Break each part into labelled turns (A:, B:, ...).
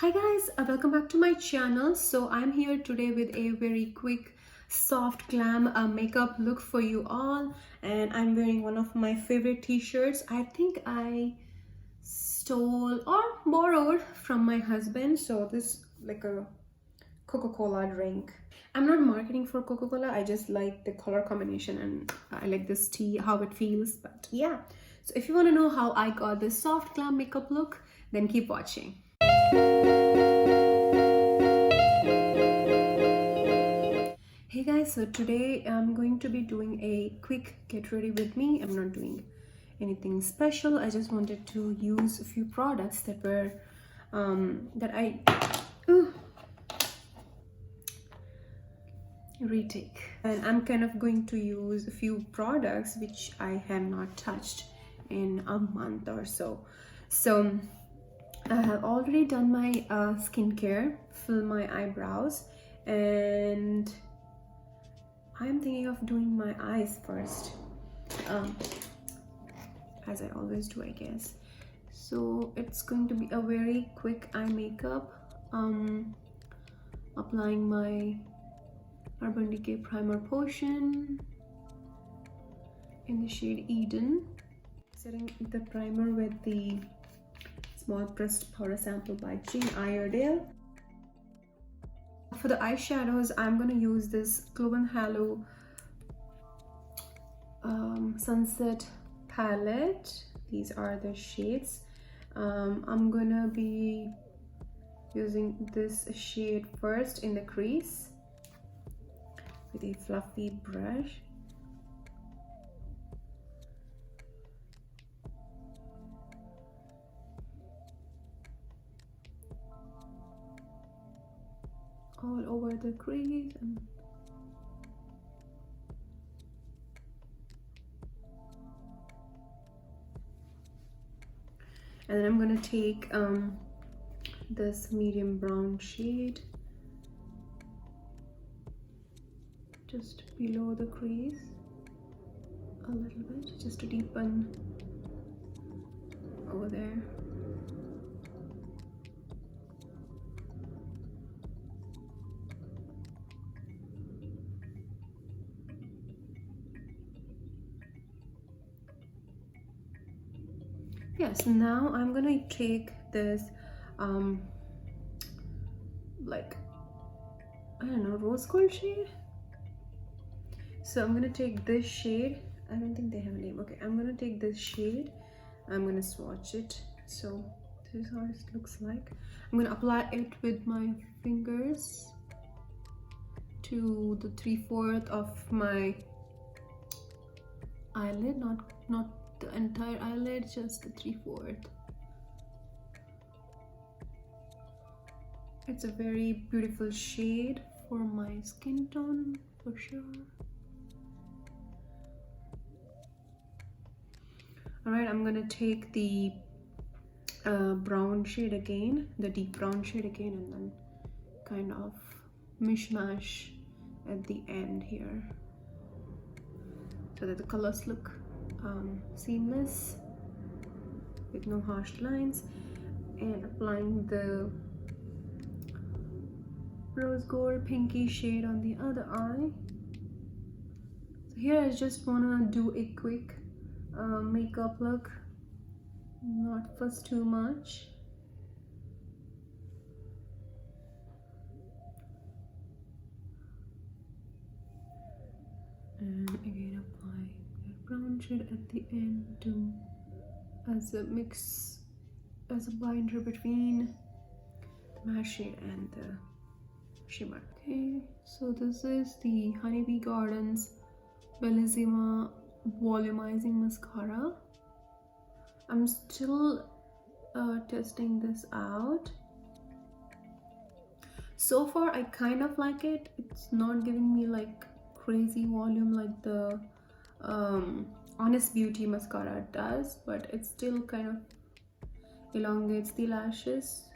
A: Hi guys, welcome back to my channel. So I'm here today with a very quick soft glam makeup look for you all, and I'm wearing one of my favorite t-shirts. I think I stole or borrowed from my husband. So this like a Coca-Cola drink. I'm not marketing for Coca-Cola, I just like the color combination and I like this tea, how it feels. But yeah, so if you want to know how I got this soft glam makeup look, then keep watching. Hey guys, so today I'm going to be doing a quick get ready with me. I'm not doing anything special. I just wanted to use a few products that were retake, and I'm kind of going to use a few products which I have not touched in a month or so. So I have already done my skincare, fill my eyebrows, and I'm thinking of doing my eyes first, as I always do, I guess. So it's going to be a very quick eye makeup. Applying my Urban Decay Primer Potion in the shade Eden. Setting the primer with the small pressed powder sample by Jean Iredale. For the eyeshadows, I'm gonna use this Clove and Hallow Sunset palette. These are the shades. I'm gonna be using this shade first in the crease with a fluffy brush. All over the crease and then I'm gonna take this medium brown shade just below the crease a little bit, just to deepen over there. Yes, now I'm gonna take this like, I don't know, rose gold shade. So I'm gonna take this shade. I don't think they have a name. Okay, I'm gonna take this shade. I'm gonna swatch it. So this is how it looks like. I'm gonna apply it with my fingers to the 3/4 of my eyelid, not the entire eyelid, just the 3/4. It's a very beautiful shade for my skin tone, for sure. Alright, I'm gonna take the brown shade again, the deep brown shade again, and then kind of mishmash at the end here so that the colors look seamless with no harsh lines. And applying the rose gold pinky shade on the other eye. So here I just wanna do a quick makeup look, not fuss too much. And again apply that brown shade at the end to as a mix, as a binder between the matte shade and the shimmer. Okay, so this is the Honeybee Gardens Bellissima Volumizing Mascara. I'm still testing this out. So far I kind of like it. It's not giving me like crazy volume like the Honest Beauty mascara does, but it still kind of elongates the lashes.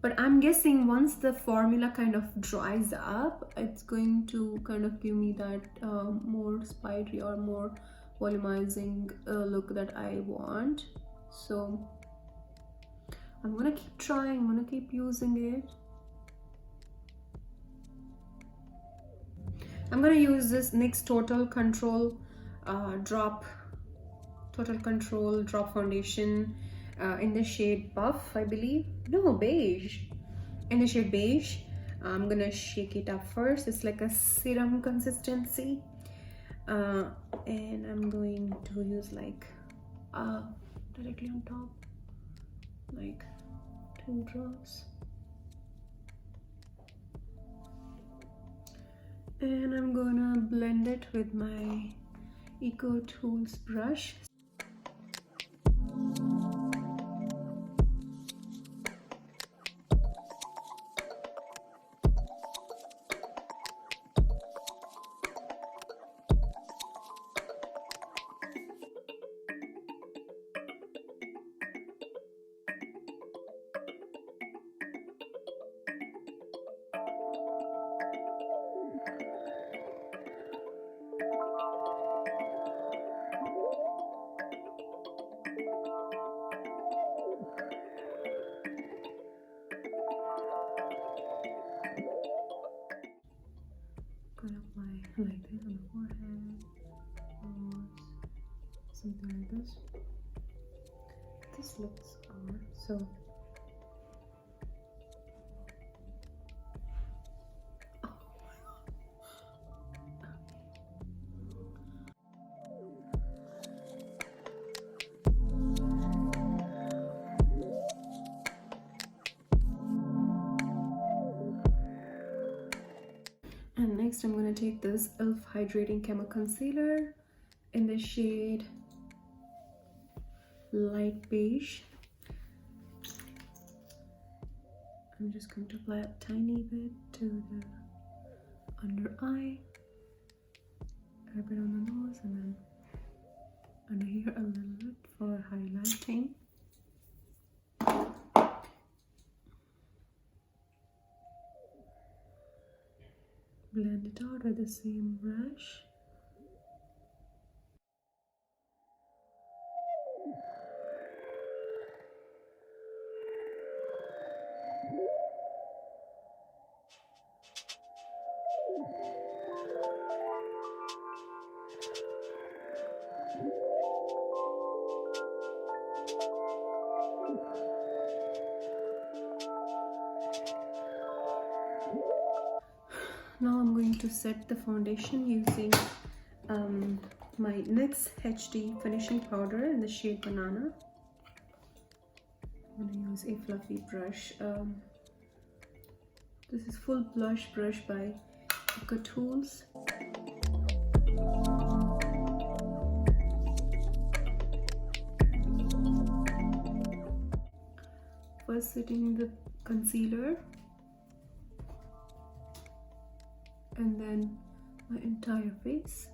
A: But I'm guessing once the formula kind of dries up, it's going to kind of give me that more spidery or more volumizing look that I want. So I'm gonna keep trying, I'm gonna keep using it. I'm gonna use this NYX Total Control drop foundation in the shade Buff, I believe. No, Beige. In the shade Beige. I'm gonna shake it up first. It's like a serum consistency. And I'm going to use like directly on top, like 2 drops. And I'm gonna blend it with my Eco Tools brush. Gonna apply like this on the forehead, nose, something like this. This looks odd, so and next I'm going to take this e.l.f. Hydrating Camo Concealer in the shade Light Beige. I'm just going to apply a tiny bit to the under eye, a bit on the nose, and then under here a little bit for highlighting. Blend it out with the same brush. Now I'm going to set the foundation using my NYX HD finishing powder in the shade Banana. I'm going to use a fluffy brush. This is full blush brush by GOTO Tools. First setting the concealer, and then my entire face.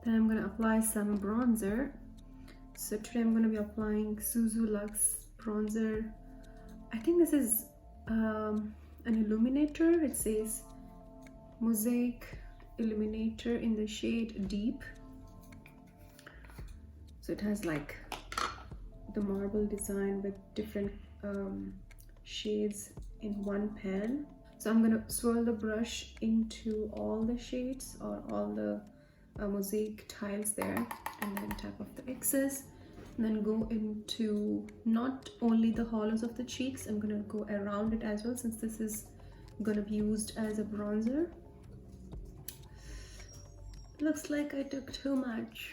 A: Then I'm going to apply some bronzer. So today I'm going to be applying ZUZU LUXE bronzer. I think this is an Illuminator. It says Mosaic Illuminator in the shade Deep. So it has like the marble design with different shades in one pan. So I'm gonna swirl the brush into all the shades or all the mosaic tiles there, and then tap off the excess, and then go into not only the hollows of the cheeks, I'm gonna go around it as well, since this is gonna be used as a bronzer. Looks like I took too much.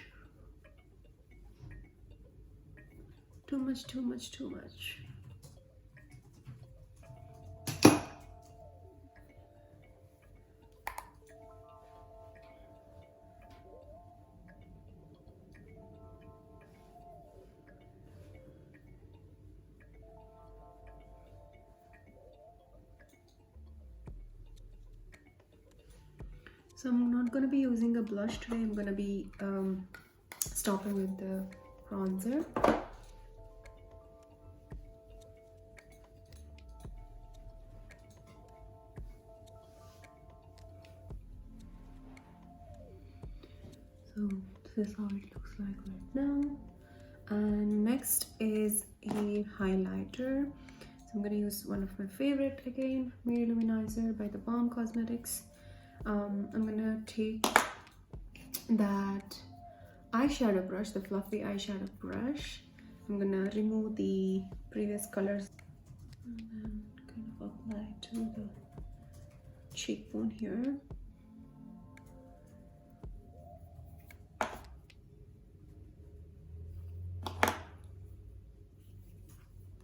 A: Too much. So I'm not going to be using a blush today. I'm going to be stopping with the bronzer. So this is how it looks like right now. And next is a highlighter. So I'm gonna use one of my favorite again, Mary Lou Manizer by theBalm Cosmetics. I'm gonna take that eyeshadow brush, the fluffy eyeshadow brush. I'm gonna remove the previous colors and then kind of apply to the cheekbone here.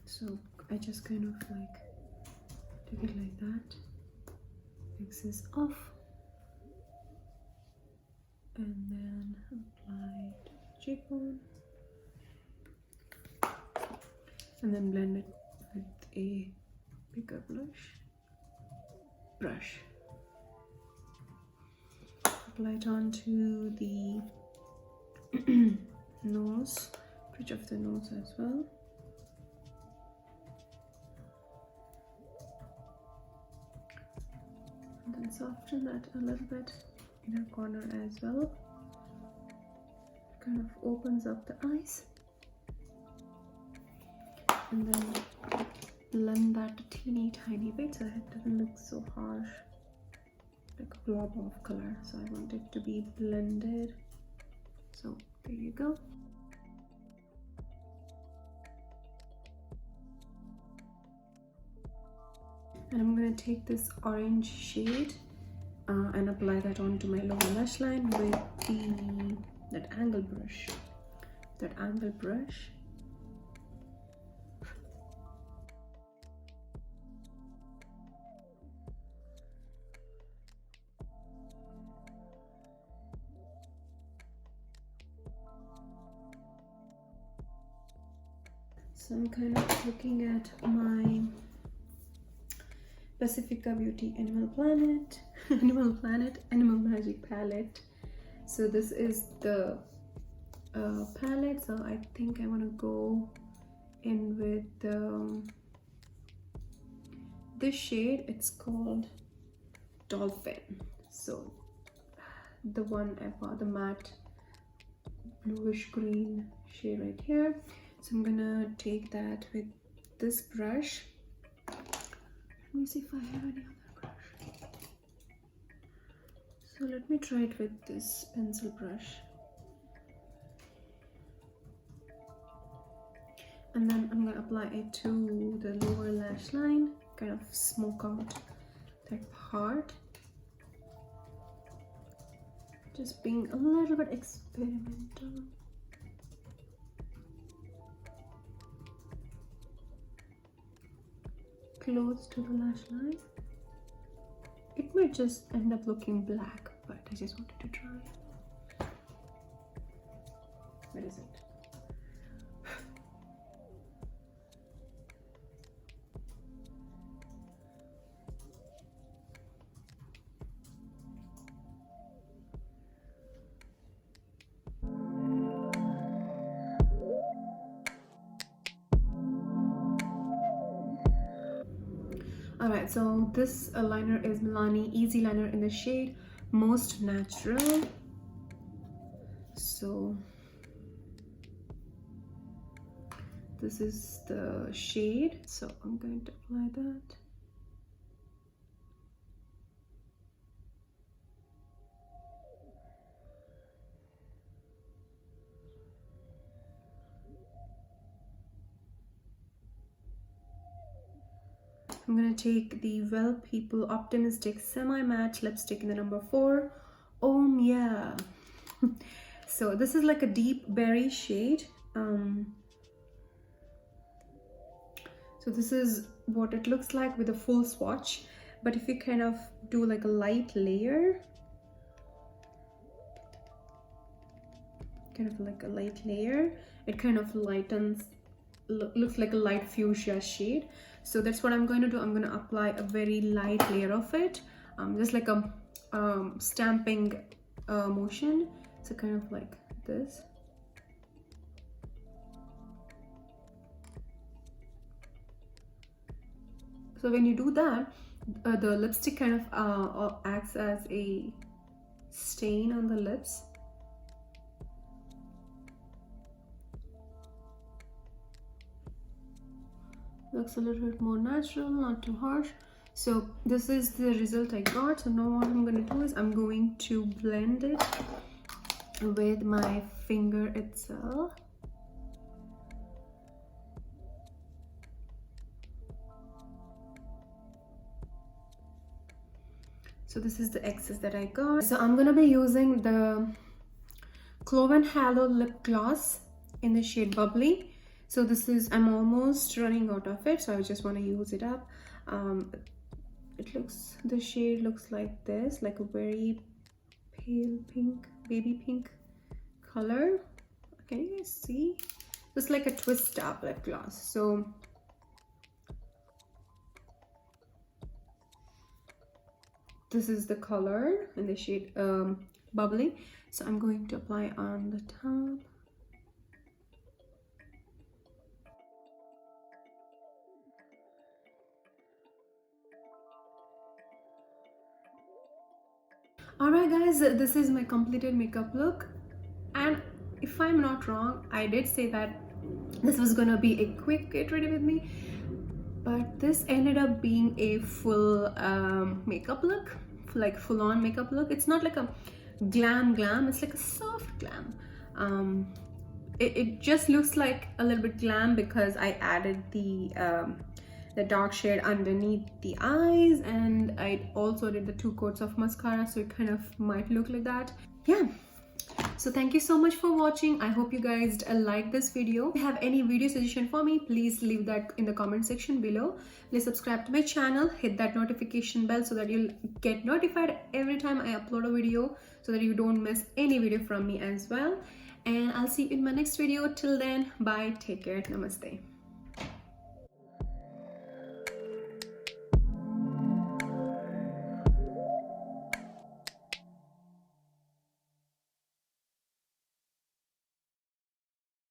A: So I just kind of like take it like that, mix this off, and then apply to the cheekbone, and then blend it with a bigger brush. Apply it onto the nose, bridge of the nose as well. And then soften that a little bit, inner corner as well. Kind of opens up the eyes. And then blend that a teeny tiny bit so it doesn't look so harsh, like a blob of color. So I want it to be blended. So there you go. And I'm going to take this orange shade and apply that onto my lower lash line with that angle brush. So I'm kind of looking at my Pacifica Beauty Animal Magic palette. So this is the palette. So I think I want to go in with this shade. It's called Dolphin. So the one I bought, the matte bluish green shade right here. So I'm gonna take that with this brush. Let me see if I have any other brush. So let me try it with this pencil brush. And then I'm gonna apply it to the lower lash line, kind of smoke out that part. Just being a little bit experimental. Close to the lash line. It might just end up looking black, but I just wanted to try. Where is it? Alright, so this liner is Milani Easy Liner in the shade Most Natural. So this is the shade. So I'm going to apply that. I'm going to take the Well People Optimistic Semi-Matte Lipstick in the number 4. Oh yeah. So this is like a deep berry shade. So this is what it looks like with a full swatch. But if you kind of do like a light layer, it kind of lightens, looks like a light fuchsia shade. So that's what I'm going to do. I'm going to apply a very light layer of it, just like a stamping motion. So kind of like this. So when you do that, the lipstick kind of acts as a stain on the lips. Looks a little bit more natural, not too harsh. So this is the result I got. So now what I'm going to do is I'm going to blend it with my finger itself. So this is the excess that I got. So I'm gonna be using the Clove and Hallow lip gloss in the shade Bubbly. So this is, I'm almost running out of it, so I just want to use it up. The shade looks like this, like a very pale pink, baby pink color. Can you guys see? It's like a twist up lip gloss. So this is the color in the shade Bubbly. So I'm going to apply on the top. Alright guys, this is my completed makeup look, and if I'm not wrong, I did say that this was gonna be a quick get ready with me, but this ended up being a full makeup look, like full-on makeup look. It's not like a glam, it's like a soft glam. It just looks like a little bit glam because I added the dark shade underneath the eyes, and I also did the 2 coats of mascara, so it kind of might look like that. Yeah, so thank you so much for watching. I hope you guys like this video. If you have any video suggestion for me, please leave that in the comment section below. Please subscribe to my channel, hit that notification bell so that you'll get notified every time I upload a video, so that you don't miss any video from me as well. And I'll see you in my next video. Till then, bye, take care, namaste.